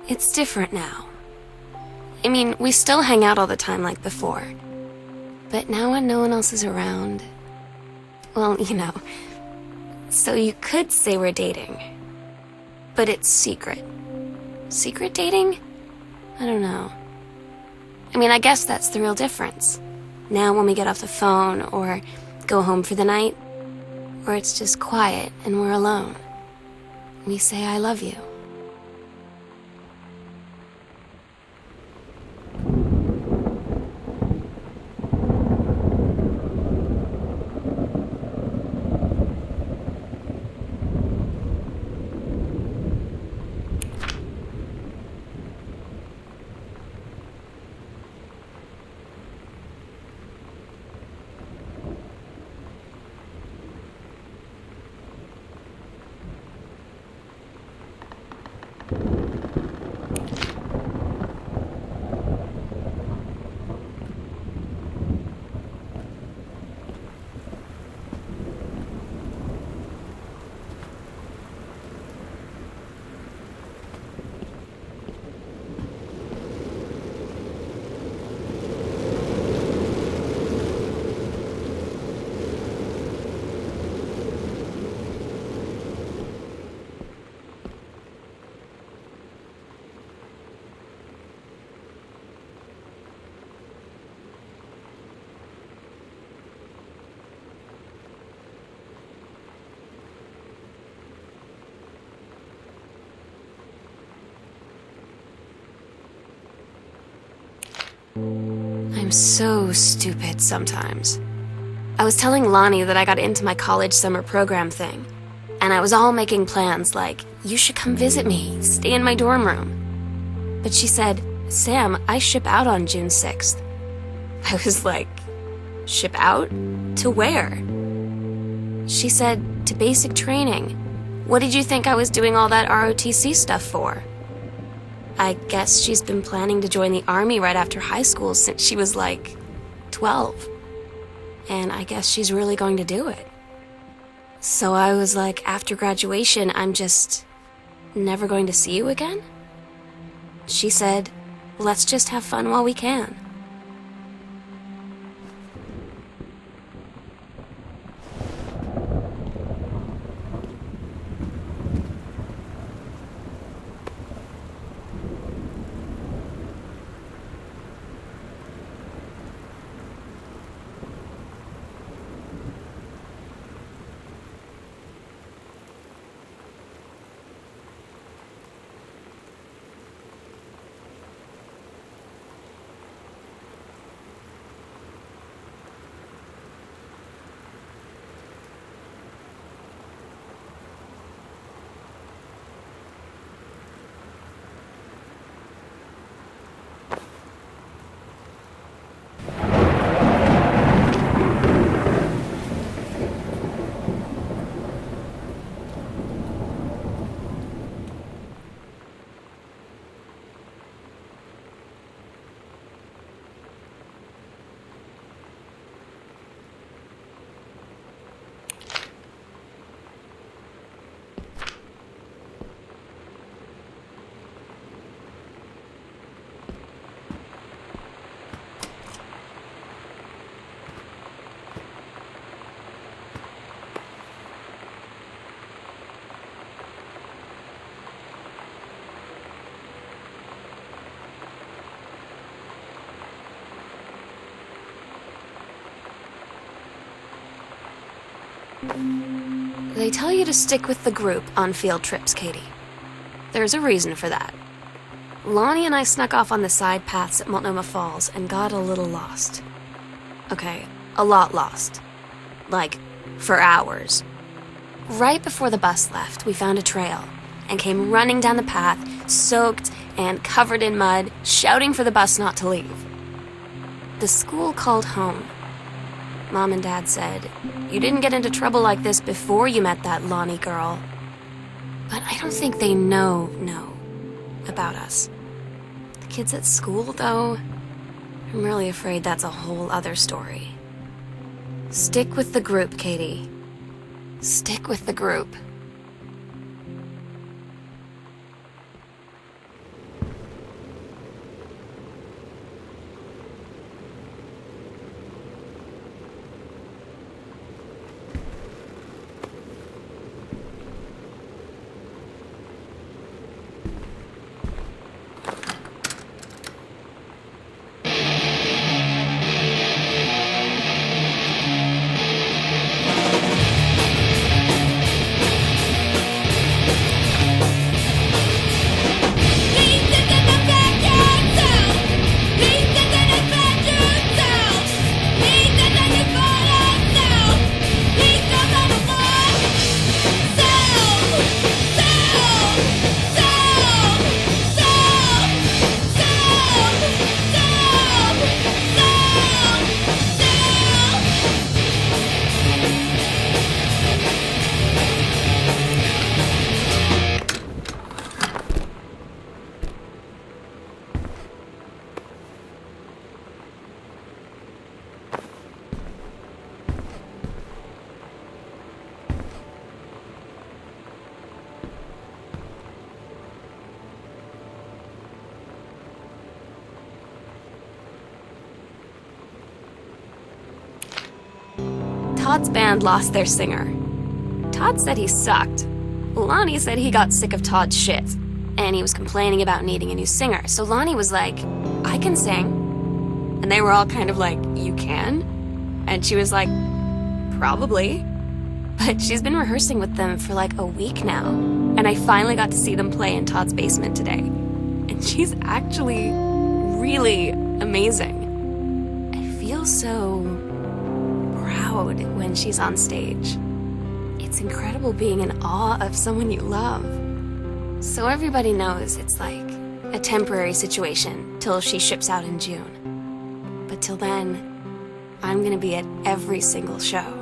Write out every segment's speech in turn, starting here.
It's different now. I mean, we still hang out all the time like before. But now when no one else is around, well, so you could say we're dating. But it's secret. Secret dating? I don't know. I mean, I guess that's the real difference. Now when we get off the phone or go home for the night, or it's just quiet and we're alone, we say I love you. I'm so stupid sometimes. I was telling Lonnie that I got into my college summer program thing, and I was all making plans like, you should come visit me, stay in my dorm room. But she said, Sam, I ship out on June 6th. I was like, ship out? To where? She said, to basic training. What did you think I was doing all that ROTC stuff for? I guess she's been planning to join the Army right after high school since she was like 12. And I guess she's really going to do it. So I was like, after graduation, I'm just never going to see you again? She said, let's just have fun while we can. They tell you to stick with the group on field trips, Katie. There's a reason for that. Lonnie and I snuck off on the side paths at Multnomah Falls and got a little lost. Okay, a lot lost. Like, for hours. Right before the bus left, we found a trail and came running down the path, soaked and covered in mud, shouting for the bus not to leave. The school called home. Mom and Dad said, you didn't get into trouble like this before you met that Lonnie girl. But I don't think they know about us. The kids at school, though, I'm really afraid that's a whole other story. Stick with the group, Katie. Stick with the group. Todd's band lost their singer. Todd said he sucked. Lonnie said he got sick of Todd's shit, and he was complaining about needing a new singer. So Lonnie was like, I can sing. And they were all kind of like, you can? And she was like, probably. But she's been rehearsing with them for like a week now. And I finally got to see them play in Todd's basement today. And she's actually really amazing. I feel so proud when she's on stage. It's incredible being in awe of someone you love. So everybody knows it's like a temporary situation till she ships out in June. But till then, I'm gonna be at every single show.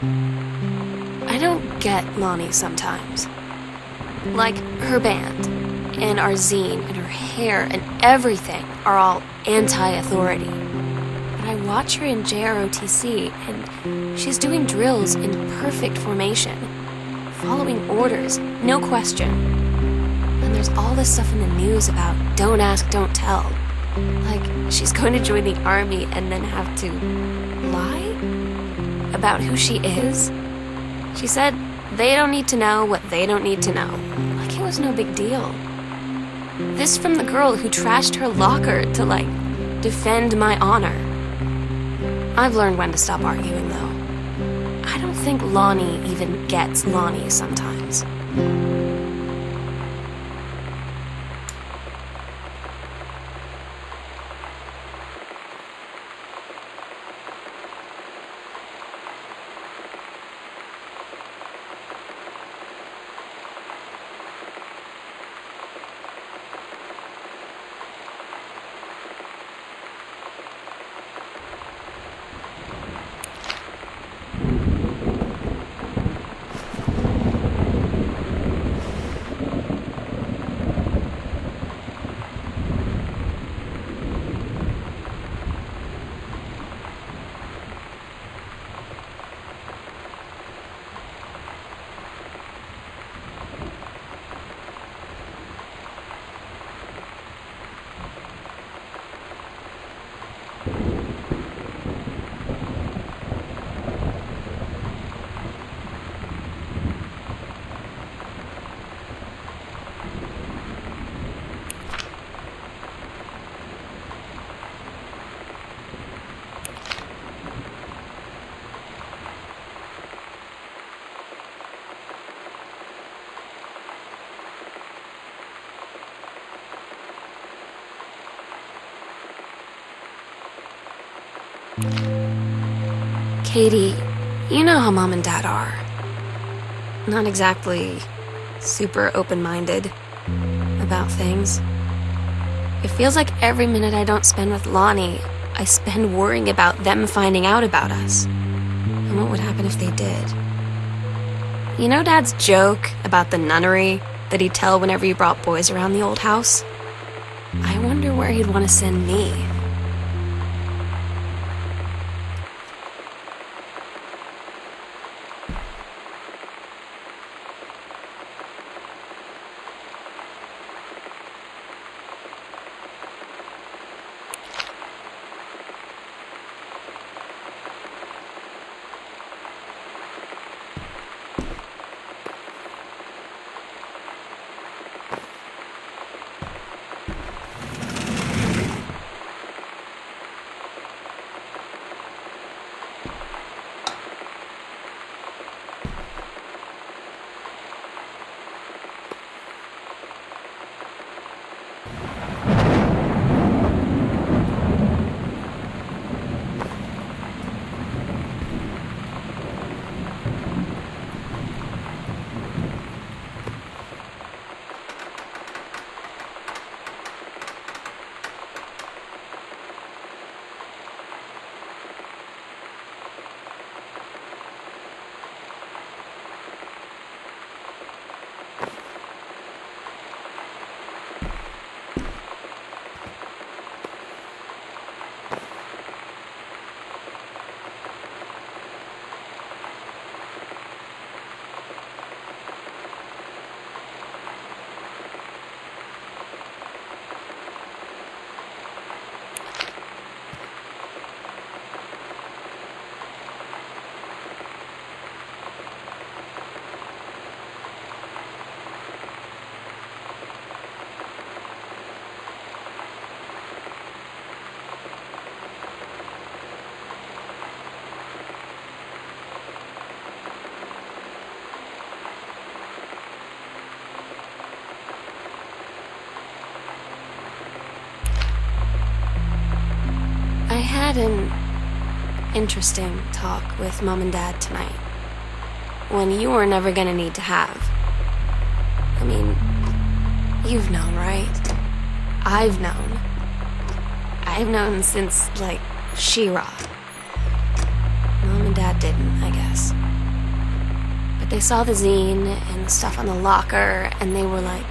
I don't get Lonnie sometimes. Like, her band, and our zine, and her hair, and everything are all anti-authority. But I watch her in JROTC, and she's doing drills in perfect formation, following orders, no question. And there's all this stuff in the news about don't ask, don't tell. Like, she's going to join the army and then have to lie about who she is. She said they don't need to know what they don't need to know. Like it was no big deal. This from the girl who trashed her locker to, like, defend my honor. I've learned when to stop arguing, though. I don't think Lonnie even gets Lonnie sometimes. Katie, you know how Mom and Dad are. Not exactly super open-minded about things. It feels like every minute I don't spend with Lonnie, I spend worrying about them finding out about us. And what would happen if they did? You know Dad's joke about the nunnery that he'd tell whenever he brought boys around the old house? I wonder where he'd want to send me. I had an interesting talk with Mom and Dad tonight. One you were never gonna need to have. I mean, you've known, right? I've known. I've known since, like, She-Ra. Mom and Dad didn't, I guess. But they saw the zine and the stuff on the locker, and they were like,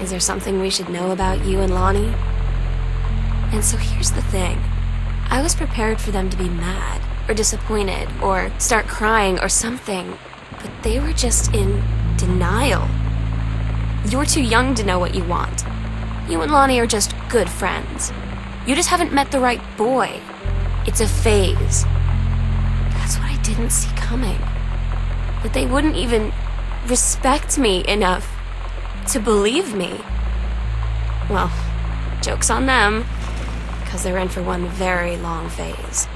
is there something we should know about you and Lonnie? And so here's the thing. I was prepared for them to be mad, or disappointed, or start crying, or something. But they were just in denial. You're too young to know what you want. You and Lonnie are just good friends. You just haven't met the right boy. It's a phase. That's what I didn't see coming. That they wouldn't even respect me enough to believe me. Well, joke's on them, because they're in for one very long phase.